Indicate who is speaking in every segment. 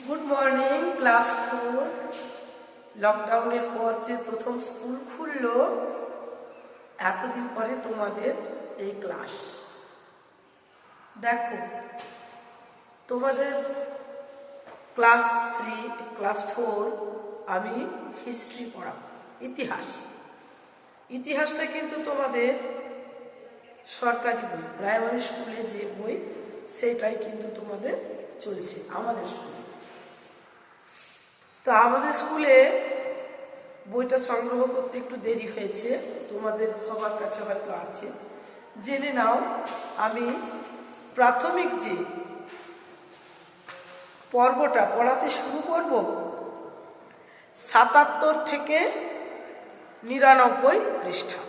Speaker 1: Good morning class 4। লকডাউনের পর যে প্রথম স্কুল খুললো, এতদিন পরে তোমাদের এই ক্লাস। দেখো, তোমাদের ক্লাস 3 ক্লাস 4 আমি হিস্ট্রি পড়াবো, ইতিহাসটা কিন্তু তোমাদের সরকারি বই, প্রাইমারি স্কুলে যে বই সেটাই কিন্তু তোমাদের চলছে আমাদের স্কুলে। তো আমাদের স্কুলে বইটা সংগ্রহ করতে একটু দেরি হয়েছে, তোমাদের সবার কাছে হয়তো আছে, জেনে নাও। আমি প্রাথমিক যে পর্বটা পড়াতে শুরু করব 77 থেকে 99 পৃষ্ঠা,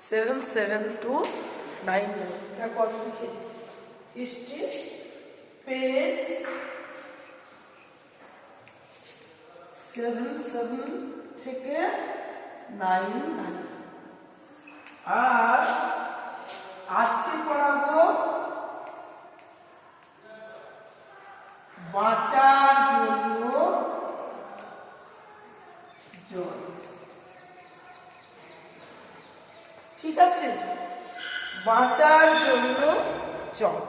Speaker 1: 77-99 হিস্ট্রি, পেজ 77 থেকে 99। আর আজকে পড়াবো বাঁচার জন্য জল। ঠিক আছে, বাঁচার জন্য জল।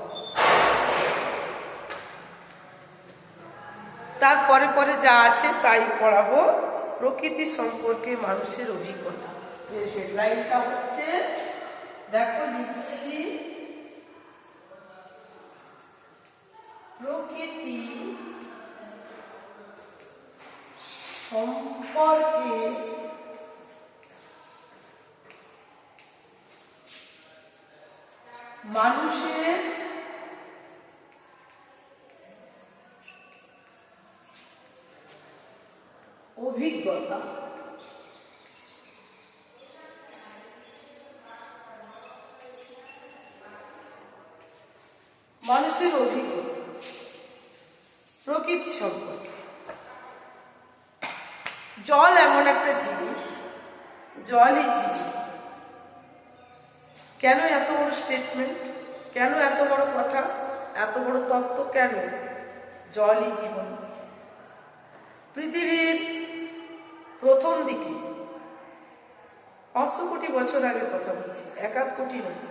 Speaker 1: তারপরে পরে যা আছে তাই পড়াবো। প্রকৃতি সম্পর্কে মানুষের অভিজ্ঞতা, এর হেডলাইনটা হচ্ছে, দেখো লিখছি, প্রকৃতি সম্পর্কে মানুষের অভিজ্ঞতা। মানুষের অভিজ্ঞতা প্রকৃতি সম্পর্কে। জল এমন একটা জিনিস, জলই জীবন। কেন এত বড় স্টেটমেন্ট, কেন এত বড় কথা, এত বড় তত্ত্ব, কেন জলই জীবন? পৃথিবীর প্রথম দিকে 500 কোটি বছর আগের কথা বলছি, 1 কোটি নয়।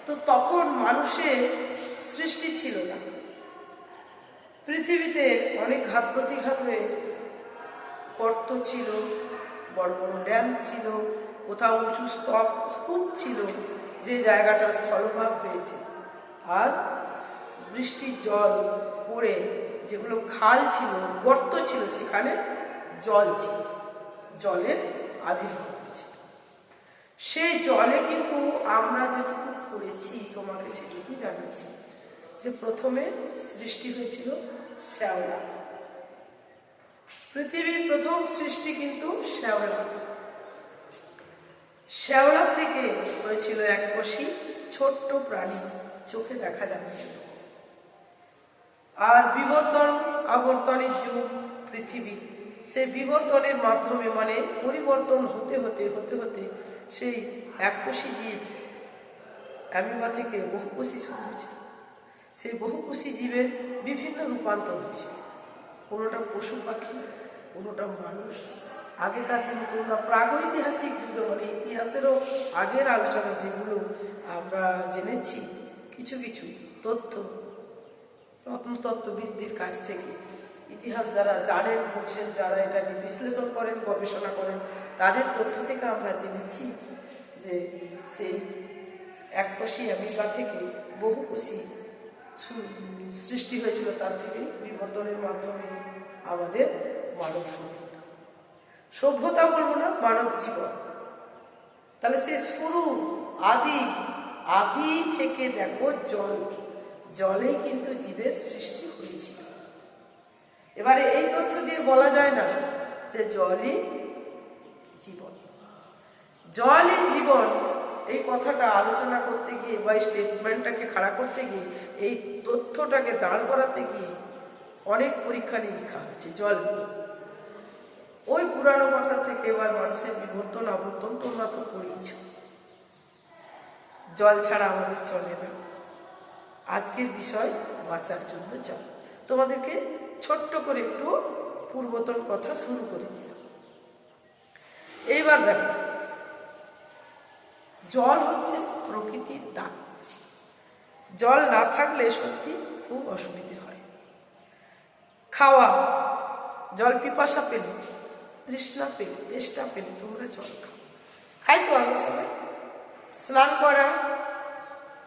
Speaker 1: তো তখন মানুষের সৃষ্টি ছিল না, পৃথিবীতে অনেক ঘাত প্রতিঘাত হয়ে গর্ত ছিল, বড় বড় ড্যাম ছিল, কোথাও উঁচু স্তূপ ছিল, যে জায়গাটা স্থলভাগ হয়েছে। আর বৃষ্টির জল পড়ে যেগুলো খাল ছিল, গর্ত ছিল, সেখানে জল ছিল, জলের আবির্ভাব হয়েছিল। সেই জলে কিন্তু আমরা যেটুকু পড়েছি তোমাকে সেটুকু জানাচ্ছি, যে প্রথমে সৃষ্টি হয়েছিল শ্যাওলা। পৃথিবীর প্রথম সৃষ্টি কিন্তু শ্যাওলা। শ্যাওলা থেকে হয়েছিল এককোষী ছোট্ট প্রাণী, চোখে দেখা যাবে। আর বিবর্তন আবর্তনের যুগ পৃথিবী, সেই বিবর্তনের মাধ্যমে, মানে পরিবর্তন হতে হতে হতে হতে সেই এককোষী জীব অ্যামিবা থেকে বহুকোষী শুরু হয়েছে। সেই বহুকোষী জীবের বিভিন্ন রূপান্তর হয়েছে, কোনোটা পশু পাখি, কোনোটা মানুষ। আগেকার দিনে কোনোটা প্রাগৈতিহাসিক যুগে, মানে ইতিহাসেরও আগের আলোচনা যেগুলো আমরা জেনেছি, কিছু কিছু তথ্য প্রত্নতত্ত্ববিদদের কাছ থেকে, ইতিহাস যারা জানেন, বোঝেন, যারা এটা নিয়ে বিশ্লেষণ করেন, গবেষণা করেন, তাদের তথ্য থেকে আমরা জেনেছি যে সেই এককোষী অ্যামিবা থেকে বহুকোষী সৃষ্টি হয়েছিল, তার থেকে বিবর্তনের মাধ্যমে আমাদের মানব সভ্যতা বলবো না, মানব জীবন। তাহলে সে শুরু আদি থেকে দেখো জলে কিন্তু জীবের সৃষ্টি হয়েছিল। এবারে এই তথ্য দিয়ে বলা যায় না যে জলই জীবন। জলই জীবন এই কথাটা আলোচনা করতে গিয়ে বা স্টেটমেন্টটাকে খাড়া করতে গিয়ে, এই তথ্যটাকে দাঁড় করাতে গিয়ে অনেক পরীক্ষা নিরীক্ষা হয়েছে জল নিয়ে। ওই পুরানো কথা থেকে এবার মানুষের বিবর্তন আবর্তন তোমরা তো পড়েইছ। জল ছাড়া আমাদের চলে না। আজকের বিষয় বাঁচার জন্য জল। তোমাদেরকে ছোট্ট করে একটু পূর্বতন কথা শুরু করে দিলাম। এইবার দেখো, জল হচ্ছে প্রকৃতির দান। জল না থাকলে সত্যি খুব অসুবিধে হয়। খাওয়া, জল পিপাসা পেলে, তৃষ্ণা পেলে, তেষ্টা পেলে তোমরা জল খাও। খাই তো আমরা সবাই। স্নান করা,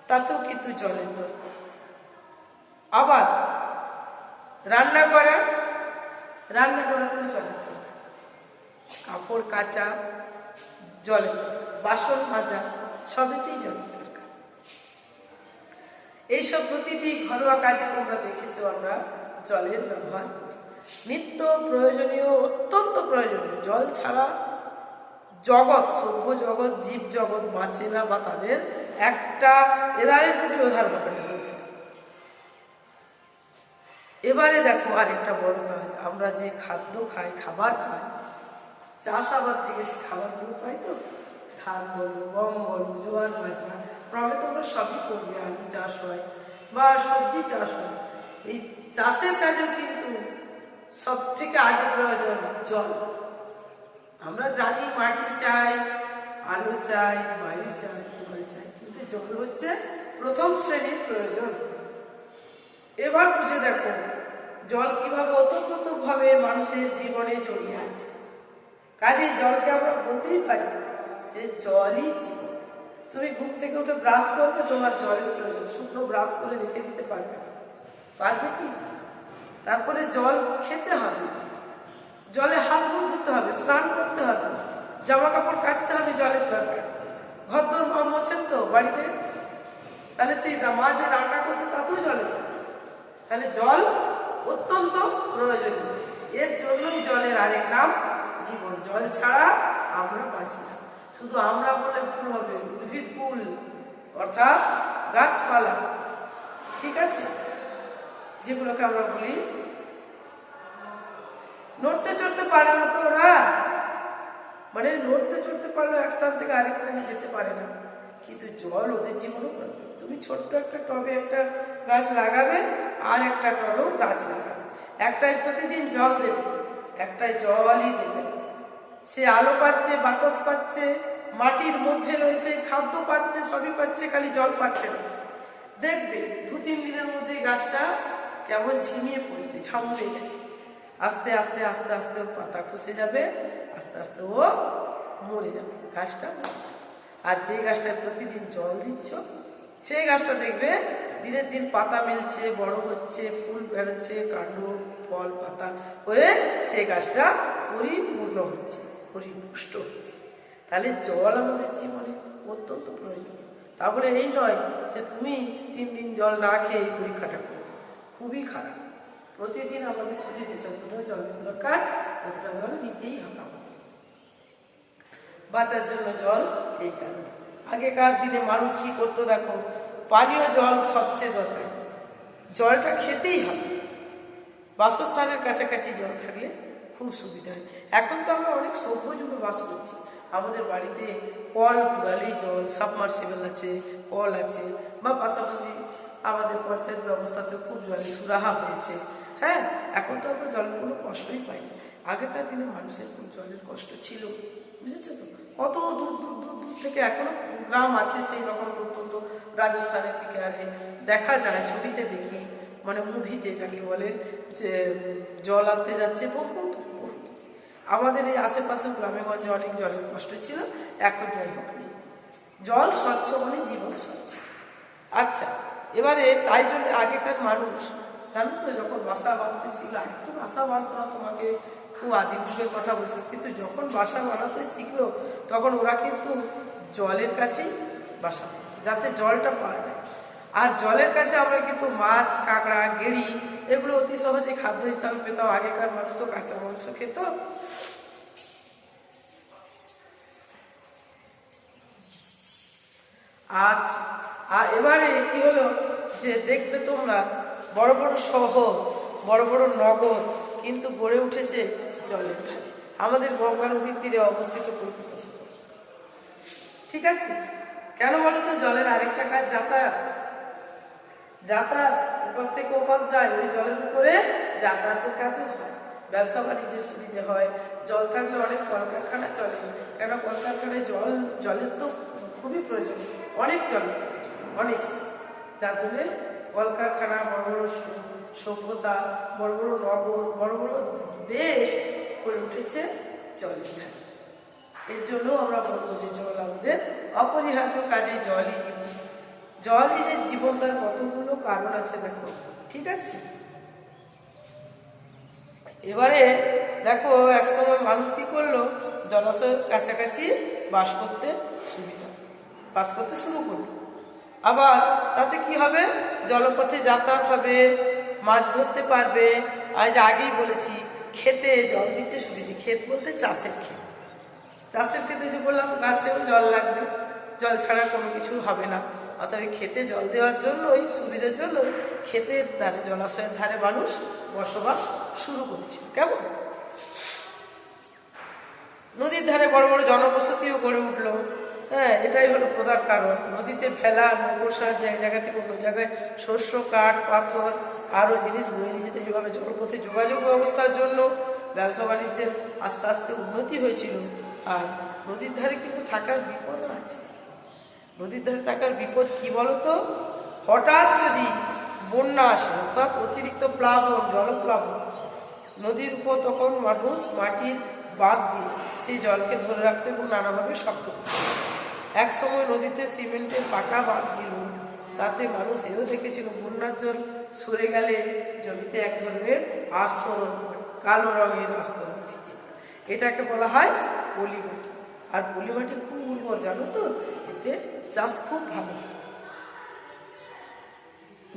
Speaker 1: তাতেও কিন্তু জলের দরকার। আবার রান্না করাতেও জলের দরকার। কাপড় কাচা জলের দরকার, বাসন মাজা সবেতেই জলের দরকার। এইসব প্রতিটি ঘরোয়া কাজে তোমরা দেখেছো আমরা জলের ব্যবহার করি। নিত্য প্রয়োজনীয়, অত্যন্ত প্রয়োজনীয়। জল ছাড়া জগৎ, সভ্য জগৎ, জীব জগৎ বাঁচে না, বা তাদের একটা এদারের প্রতি ওধার হবে না চলছে। এবারে দেখো আরেকটা বড় কাজ, আমরা যে খাদ্য খাই, খাবার খাই, চাষাবাদ থেকে সে খাবারগুলো পাই তো, ধান বলো, গম বলো, জোয়ার বাজরা, ক্রমে তোমরা সবই করবে। আলু চাষ হয় বা সবজি চাষ হয়। এই চাষের কাজেও কিন্তু সব থেকে আগে প্রয়োজন জল। আমরা জানি মাটি চাই, আলু চাই, বায়ু চাই, জল চাই, কিন্তু জল হচ্ছে প্রথম শ্রেণীর প্রয়োজন। এবার বুঝে দেখো জল কিভাবে ওতপ্রোতভাবে মানুষের জীবনে জড়িয়ে আছে। কাজে জলকে আমরা বলতেই পারি যে জলই জীবন। তুমি ঘুম থেকে উঠে ব্রাশ করবে, তোমার জলের প্রয়োজন। শুকনো ব্রাশ করে রেখে দিতে পারবে না, পারবে কি? তারপরে জল খেতে হবে, জলে হাত মুখ ধুতে হবে, স্নান করতে হবে, জামা কাপড় কাচতে হবে, জলের দরকার। ঘরদোর মা মোছেন তো বাড়িতে, তাহলে সেই মা যে রান্না করছে তাতেও জলের দরকার। তাহলে জল অত্যন্ত প্রয়োজনীয়। এর জন্যই জলের আরেক নাম জীবন। জল ছাড়া আমরা বাঁচি না। শুধু আমরা বললে ভুল হবে, উদ্ভিদকুল অর্থাৎ গাছপালা, ঠিক আছে, যেগুলোকে আমরা বলি নড়তে চড়তে পারে না তো ওরা, মানে নড়তে চড়তে পারলেও এক স্থান থেকে আরেক স্থানে যেতে পারে না, কিন্তু জল ওদের জীবনও প্রয়োজন। তুমি ছোট্ট একটা টবে একটা গাছ লাগাবে, আর একটা টবেও গাছ লাগাবে, একটাই প্রতিদিন জল দেবে, একটাই জলই দেবে। সে আলো পাচ্ছে, বাতাস পাচ্ছে, মাটির মধ্যে রয়েছে, খাদ্য পাচ্ছে, সবই পাচ্ছে, খালি জল পাচ্ছে না। দেখবে 2-3 দিনের মধ্যে গাছটা কেমন ঝিমিয়ে পড়েছে, ঝামড়ে গেছে। আস্তে আস্তে আস্তে আস্তে ওর পাতা খসে যাবে, আস্তে আস্তে ও মরে যাবে, গাছটা মরে যাবে। আর যে গাছটায় প্রতিদিন জল দিচ্ছ, সেই গাছটা দেখবে দিনের দিন পাতা মেলছে, বড় হচ্ছে, ফুল বেরোচ্ছে, কাণ্ড, ফল, পাতা হয়ে সেই গাছটা পরিপূর্ণ হচ্ছে, পরিপুষ্ট হচ্ছে। তাহলে জল আমাদের জীবনে অত্যন্ত প্রয়োজনীয়। তা বলে এই নয় যে তুমি 3 দিন জল না খেয়ে এই পরীক্ষাটা করবে, খুবই খারাপ। প্রতিদিন আমাদের শরীরে যতটা জলের দরকার ততটা জল নিতেই হবে আমাদের। বাঁচার জন্য জল এই কারণে। আগেকার দিনে মানুষ কি করতো দেখো, পানীয় জল সবচেয়ে দরকার, জলটা খেতেই হবে। বাসস্থানের কাছাকাছি জল থাকলে খুব সুবিধা হয়। এখন তো আমরা অনেক সভ্য যুগে বাস করছি, আমাদের বাড়িতে কল ঘুরালেই জল, সাবমার্সিবল আছে, কল আছে, বা পাশাপাশি আমাদের পঞ্চায়েত ব্যবস্থাতেও খুব জলের সুরাহা হয়েছে। হ্যাঁ, এখন তো আমরা জলের কোনো কষ্টই পাই না। আগেকার দিনে মানুষের খুব জলের কষ্ট ছিল, বুঝেছো তো? কত দূর দূর দূর দূর থেকে এখনো গ্রাম আছে সেই রকম প্রত্যন্ত রাজস্থানের দিকে আরে দেখা যায়, ছবিতে দেখি, মানে মুভিতে যাকে বলে, যে জল আনতে যাচ্ছে বহু দূরে বহু দূরে। আমাদের এই আশেপাশে গ্রামেগঞ্জে অনেক জলের কষ্ট ছিল, এখন যাই হোক নেই। জল স্বচ্ছ মানে জীবন স্বচ্ছ। আচ্ছা, এবারে তাই জন্য আগেকার মানুষ জানো তো, যখন বাসা বাঁধতে শিখলো, আগে তো বাসা বাঁধতো না, তোমাকে খুব আদিম যুগের কথা বলছো, কিন্তু যখন বাসা বানাতে শিখলো তখন ওরা কিন্তু জলের কাছেই বাসা বানাতো, যাতে জলটা পাওয়া যায়। আর জলের কাছে আমরা কিন্তু মাছ, কাঁকড়া, গেড়ি এগুলো অতি সহজে খাদ্য হিসাবে পেতাম। আগেকার মানুষ তো কাঁচা মাংস খেত। আচ্ছা, আর এবারে কি হলো যে দেখবে তোমরা বড় বড় শহর, বড় বড় নগর কিন্তু গড়ে উঠেছে জলের ধারে। আমাদের গঙ্গা নদীর তীরে অবস্থিত কলকাতা শহর, ঠিক আছে? কেন বলো তো? জলের আরেকটা কাজ যাতায়াত। যাতায়াত এপাশ থেকে ওপাশ যায়, ওই জলের উপরে যাতায়াতের কাজও হয়, ব্যবসা বাণিজ্যের সুবিধে হয়। জল থাকলে অনেক কলকারখানা চলে, কেন কলকারখানায় জলের তো খুবই প্রয়োজন, অনেক জল অনেক, যার জন্যে কলকারখানা, বড় বড় সভ্যতা, বড় বড় নগর, বড় বড় দেশ করে উঠেছে জলের ধারে। এর জন্য আমরা বলবো যে জল আমাদের অপরিহার্য কাজে, জলই জীবন। জলই যে জীবন, তার কতগুলো কারণ আছে দেখো, ঠিক আছে। এবারে দেখো একসময় মানুষ কি করলো, জলাশয়ের কাছাকাছি বাস করতে শুরু করলো। আবার তাতে কি হবে, জলপথে যাতায়াত হবে, মাছ ধরতে পারবে। আজ আগেই বলেছি ক্ষেতে জল দিতে সুবিধে, ক্ষেত বলতে চাষের ক্ষেত। চাষের ক্ষেতে যে বললাম গাছেও জল লাগবে, জল ছাড়া কোনো কিছু হবে না। অর্থাৎ ক্ষেতে জল দেওয়ার জন্য, ওই সুবিধার জন্য ক্ষেতের ধারে, জলাশয়ের ধারে মানুষ বসবাস শুরু করেছিল। কেমন নদীর ধারে বড় বড় জনবসতিও গড়ে উঠলো। হ্যাঁ, এটাই হলো প্রধান কারণ। নদীতে ফেলা নৌকোর সাহায্যে এক জায়গা থেকে অন্য জায়গায় শস্য, কাঠ, পাথর আরও জিনিস বয়ে নিয়ে যেতে, এইভাবে জলপথে যোগাযোগ ব্যবস্থার জন্য ব্যবসা বাণিজ্যের আস্তে আস্তে উন্নতি হয়েছিল। আর নদীর ধারে কিন্তু থাকার বিপদও আছে। নদীর ধারে থাকার বিপদ কি বলতো, হঠাৎ যদি বন্যা আসে, অর্থাৎ অতিরিক্ত প্লাবন, জলপ্লাবন, নদীর উপর তখন মানুষ মাটির বাঁধ দিয়ে সেই জলকে ধরে রাখতে এবং নানাভাবে শক্ত করতে। এক সময় নদীতে সিমেন্টের পাকা বাঁধ দিল, তাতে মানুষ এও দেখেছিল বন্যার জল সরে গেলে জমিতে এক ধরনের আস্তরণ পড়ে, কালো রঙের আস্তরণ থেকে। এটাকে বলা হয় পলিমাটি। আর পলিমাটি খুব উর্বর, জানো তো, এতে চাষ খুব ভালো হয়।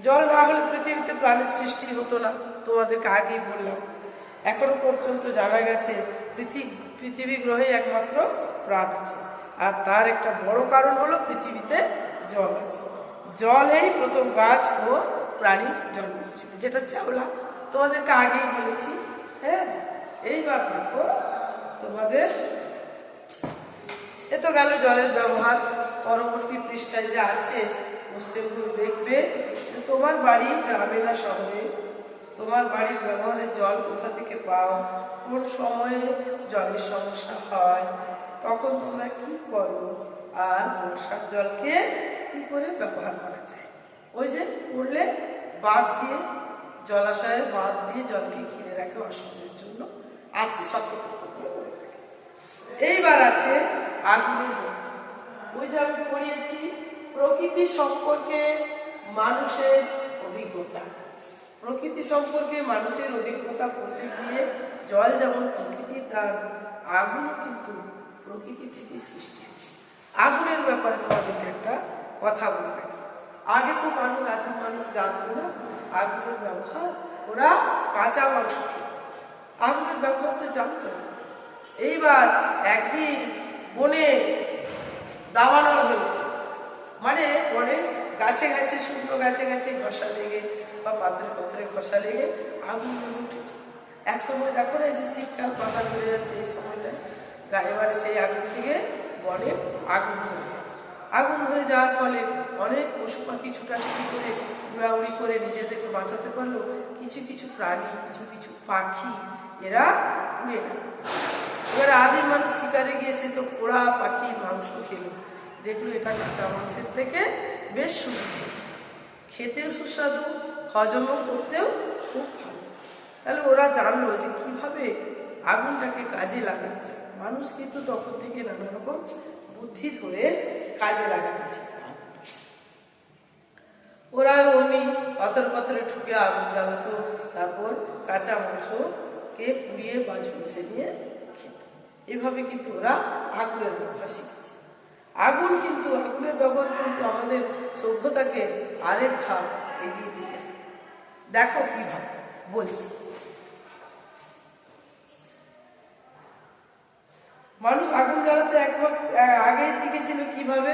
Speaker 1: জল না হলে পৃথিবীতে প্রাণীর সৃষ্টি হতো না, তোমাদেরকে আগেই বললাম। এখনো পর্যন্ত জানা গেছে পৃথিবী গ্রহে একমাত্র প্রাণ আছে, আর তার একটা বড় কারণ হলো পৃথিবীতে জল আছে। জলেই প্রথম গাছ ও প্রাণীর জন্ম হয়েছিল, যেটা শ্যাওলা, তোমাদেরকে আগেই বলেছি। হ্যাঁ, এইবার দেখো তোমাদের এ তো গেল জলের ব্যবহার। পরবর্তী পৃষ্ঠায় যা আছে কোশ্চেনগুলো দেখবে। তোমার বাড়ি গ্রামে না শহরে, তোমার বাড়ির ব্যবহারের জল কোথা থেকে পাও, কোন সময়ে জলের সমস্যা হয়, তখন তোমরা কি করো, আর বর্ষার জলকে কি করে ব্যবহার করা যায়। ওই যে পড়লে, বাঁধ দিয়ে, জলাশয়ের বাঁধ দিয়ে জলকে ঘিরে রাখে অসুবিধার জন্য আছে, সতর্ক। এইবার আছে আগুনের গতি। ওই যে আমি পড়িয়েছি প্রকৃতি সম্পর্কে মানুষের অভিজ্ঞতা। প্রকৃতি সম্পর্কে মানুষের অভিজ্ঞতা পড়তে গিয়ে জল যেমন প্রকৃতির দান, আগুনও কিন্তু প্রকৃতি থেকে সৃষ্টি হয়েছে। আগুনের ব্যাপারে তোমাদেরকে একটা কথা বলে রাখি। আগে তো আদিম মানুষ জানতো না আগুনের ব্যবহার, ওরা কাঁচা মাংস খেত, আগুনের ব্যবহার তো জানতো না। এইবার একদিন বনে দাবানল হয়েছে, মানে বনে গাছে গাছে, শুকনো গাছে গাছে ঘষা লেগে বা পাথরে পাথরে ঘষা লেগে আগুন জ্বলে উঠেছে। এক সময় দেখো না, এই যে শীতকাল, পাতা ঝরে যাচ্ছে, এই সময়টায় এবারে সেই আগুন থেকে বনে আগুন ধরে যায়। আগুন ধরে যাওয়ার ফলে অনেক পশু পাখি ছুটাছুটি করে, উড়াউড়ি করে নিজেদেরকে বাঁচাতে পারলো। কিছু কিছু প্রাণী, কিছু কিছু পাখি, এরা উড়ে গেল। এবারে আদিম মানুষ শিকারে গিয়ে সেসব পোড়া পাখির মাংস খেলো, দেখলো এটা কাঁচা মাংসের থেকে বেশ সুবিধে, খেতেও সুস্বাদু, হজমও করতেও খুব ভালো। তাহলে ওরা জানলো যে কিভাবে আগুনটাকে কাজে লাগানো যায়। মানুষ কিন্তু তখন থেকে নানা রকম বুদ্ধি ধরে কাজে লাগাতেছে। ওরা অমনি পাথর পাথরে ঠুকে আগুন জ্বালাতো, তারপর কাঁচা মাংসকে পুড়িয়ে বা ঝুলসে নিয়ে খেত। এইভাবে কিন্তু ওরা আগুনের ব্যবহার শিখেছে। আগুনের ব্যবহার কিন্তু আমাদের সভ্যতাকে আরেক ধাপ এগিয়ে দিবে। দেখো কিভাবে বলছি। মানুষ আগুন জ্বালাতে আগেই শিখেছিল কিভাবে,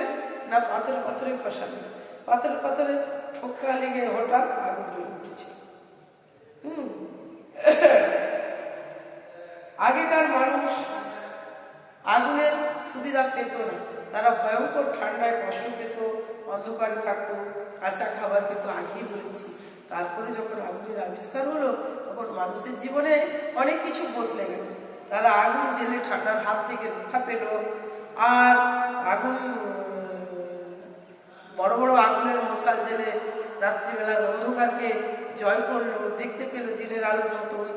Speaker 1: না পাথরে পাথরে ঘষা লেগে, পাথরে পাথরে ঠোকা লেগে হঠাৎ আগুন জ্বলে উঠেছিল। আগেকার মানুষ আগুনের সুবিধা পেত না, তারা ভয়ঙ্কর ঠান্ডায় কষ্ট পেত, অন্ধকারে থাকতো, কাঁচা খাবার পেত, আগেই বলেছি। তারপরে যখন আগুনের আবিষ্কার হলো তখন মানুষের জীবনে অনেক কিছু বদলে গেল। তারা আগুন জেলে ঠান্ডার হাত থেকে রক্ষা পেল। আর আগুন বড় বড় আগুনের মশাল জেলে রাত্রিবেলার অন্ধকারকে জয় করলো, দেখতে পেল দিনের আলোর মতন।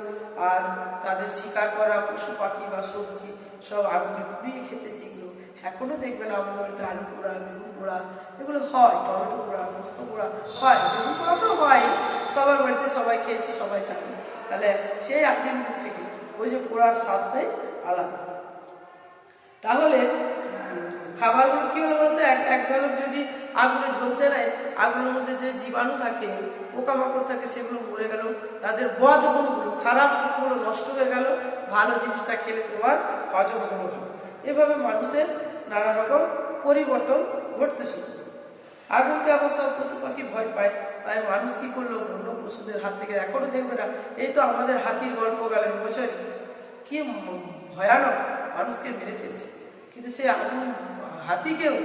Speaker 1: আর তাদের শিকার করা পশু পাখি বা সবজি সব আগুনে পুড়িয়ে খেতে শিখলো। এখনো দেখবেন আমাদের বাড়িতে আলু পোড়া, বেগুন পোড়া এগুলো হয়, টমেটো পোড়া, পোস্ত পোড়া হয়, বেগুন পোড়া তো হয়, সবার বাড়িতে সবাই খেয়েছে, সবাই জানে। তাহলে সেই আদিম যুগ থেকে ওই যে পোড়ার স্বাদটাই আলাদা। তাহলে খাবারগুলো কি হলো বলতো, এক ঝলক যদি আগুনে ঝলসে নেয়, আগুনের মধ্যে যে জীবাণু থাকে, পোকামাকড় থাকে, সেগুলো মরে গেল, তাদের বদ গুণগুলো, খারাপ গুণগুলো নষ্ট হয়ে গেল, ভালো জিনিসটা খেলে তোমার হজম হলো না। এভাবে মানুষের নানা রকম পরিবর্তন ঘটতে শুরু করলো। আগুনকে আবার সব পশু পাখি ভয় পায়, তাই মানুষ কি করলো, অন্য পশুদের হাত থেকে, এখনো দেখবে না, এই তো আমাদের হাতির গল্প গেলেন বছর, কি ভয়ানক মানুষকে মেরে ফেলছে। কিন্তু সে আগুন হাতিকেও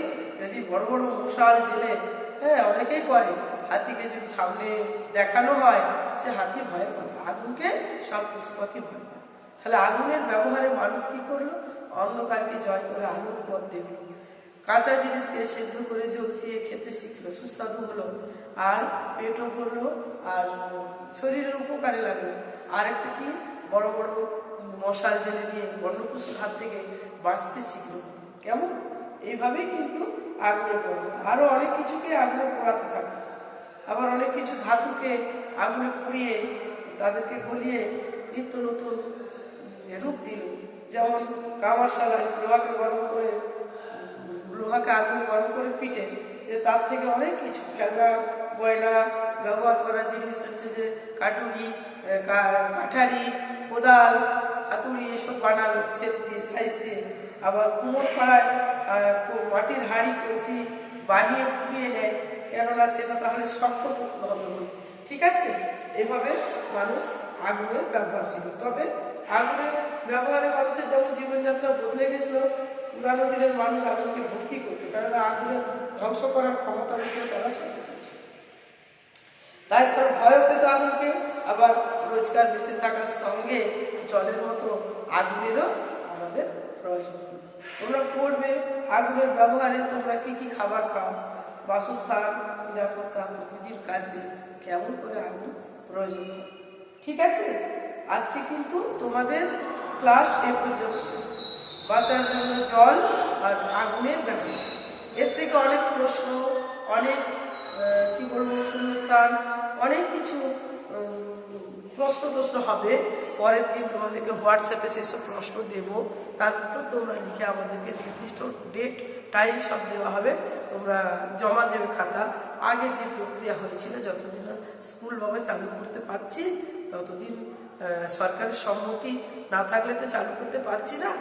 Speaker 1: যদি বড় বড় মশাল জেলে, হ্যাঁ অনেকেই করে, হাতিকে যদি সামনে দেখানো হয় সে হাতি ভয় পাবে, আগুনকে সব পশু পাখি ভয় পাবে। তাহলে আগুনের ব্যবহারে মানুষ কি করলো, অন্ধকারকে জয় করে আলোর পথ দেখলো, কাঁচা জিনিসকে সেদ্ধ করে জ্বলছিয়ে খেতে শিখলো, সুস্বাদু হলো, আর পেটও ভরলো, আর শরীরের উপকারে লাগলো। আর একটা কি, বড় বড় মশাল জেলে নিয়ে বন্য পশুর হাত থেকে বাঁচতে শিখলো। কেমন এইভাবেই কিন্তু আগুনে পড়লো। আরও অনেক কিছুকে আগুনে পোড়াতে থাকলো। আবার অনেক কিছু ধাতুকে আগুনে পুড়িয়ে তাদেরকে গলিয়ে নিত্য নতুন রূপ দিল। যেমন কামারশালায় লোহাকে গরম করে, লোহাকে আগুনে গরম করে পিটে, যে তার থেকে অনেক কিছু খেলনা গয়না ব্যবহার করা জিনিস হচ্ছে যে কাটুরি, কাঠারি, কোদাল, হাতুড়ি এসব বানালো শেপ দিয়ে, সাইজ দিয়ে। আবার কুমোর পাড়ায় মাটির হাঁড়ি কলসি বানিয়ে পুড়িয়ে নেয়, কেননা সেটা তাহলে শক্ত করতে হবে বলে। ঠিক আছে, এভাবে মানুষ আগুনের ব্যবহার ছিল। তবে আগুনের ব্যবহারে মানুষের যেমন জীবনযাত্রা বদলে গেছিল, পুরানো দিনের মানুষ আগুনকে ভক্তি করতো, কেননা আগুনের ধ্বংস করার ক্ষমতা বিষয়ে তারা সচেতন ছিল। তাই তারা ভয় পেত আগুনকে। আবার রোজগার বেঁচে থাকার সঙ্গে জলের মতো আগুনেরও আমাদের প্রয়োজন। তোমরা পড়বে আগুনের ব্যবহারে তোমরা কি কি খাবার খাও, বাসস্থান, নিরাপত্তা, প্রতিদিন কাজে কেমন করে আগুন প্রয়োজন। ঠিক আছে, আজকে কিন্তু তোমাদের ক্লাস এ পর্যন্ত। বাঁচার জন্য জল আর আগুনের ব্যবহার, এর থেকে অনেক প্রশ্ন, অনেক কি বলবো শূন্যস্থান, অনেক কিছু প্রশ্ন হবে। পরের দিন তোমাদেরকে হোয়াটসঅ্যাপে সেসব প্রশ্ন দেবো, তার উত্তর তোমরা লিখে আমাদেরকে নির্দিষ্ট ডেট টাইম সব দেওয়া হবে, তোমরা জমা দেবে খাতা। আগে যে প্রক্রিয়া হয়েছিল, যতদিন স্কুলভাবে চালু করতে পারছি ততদিন সরকারের সম্মতি না থাকলে তো চালু করতে পারছি না।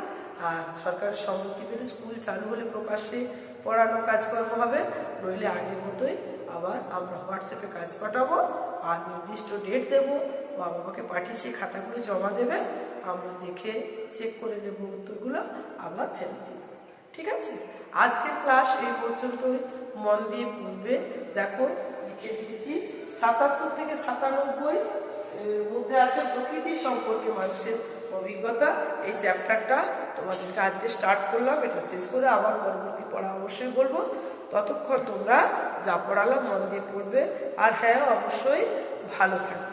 Speaker 1: আর সরকারের সম্মতি পেলে স্কুল চালু হলে প্রকাশ্যে পড়ানো কাজকর্ম হবে, নইলে আগের মতোই আবার আমরা হোয়াটসঅ্যাপে কাজ পাঠাবো আর নির্দিষ্ট ডেট দেবো। বাবা মাকে পাঠিয়ে সেই খাতাগুলো জমা দেবে, আমরা দেখে চেক করে নেব উত্তরগুলো, আবার ফেরত দিয়ে দেবো। ঠিক আছে, আজকের ক্লাস এই পর্যন্তই। মন দিয়ে পড়বে। দেখো লিখে দিয়েছি ৭৭ থেকে ৯৭ মধ্যে আছে প্রকৃতি সম্পর্কে মানুষের অভিজ্ঞতা। এই চ্যাপ্টারটা তোমাদেরকে আজকে স্টার্ট করলাম, এটা শেষ করে আবার পরবর্তী পড়া অবশ্যই বলবো। ততক্ষণ তোমরা যা পড়ালাম মন দিয়ে পড়বে, আর হ্যাঁ অবশ্যই ভালো থাকবে।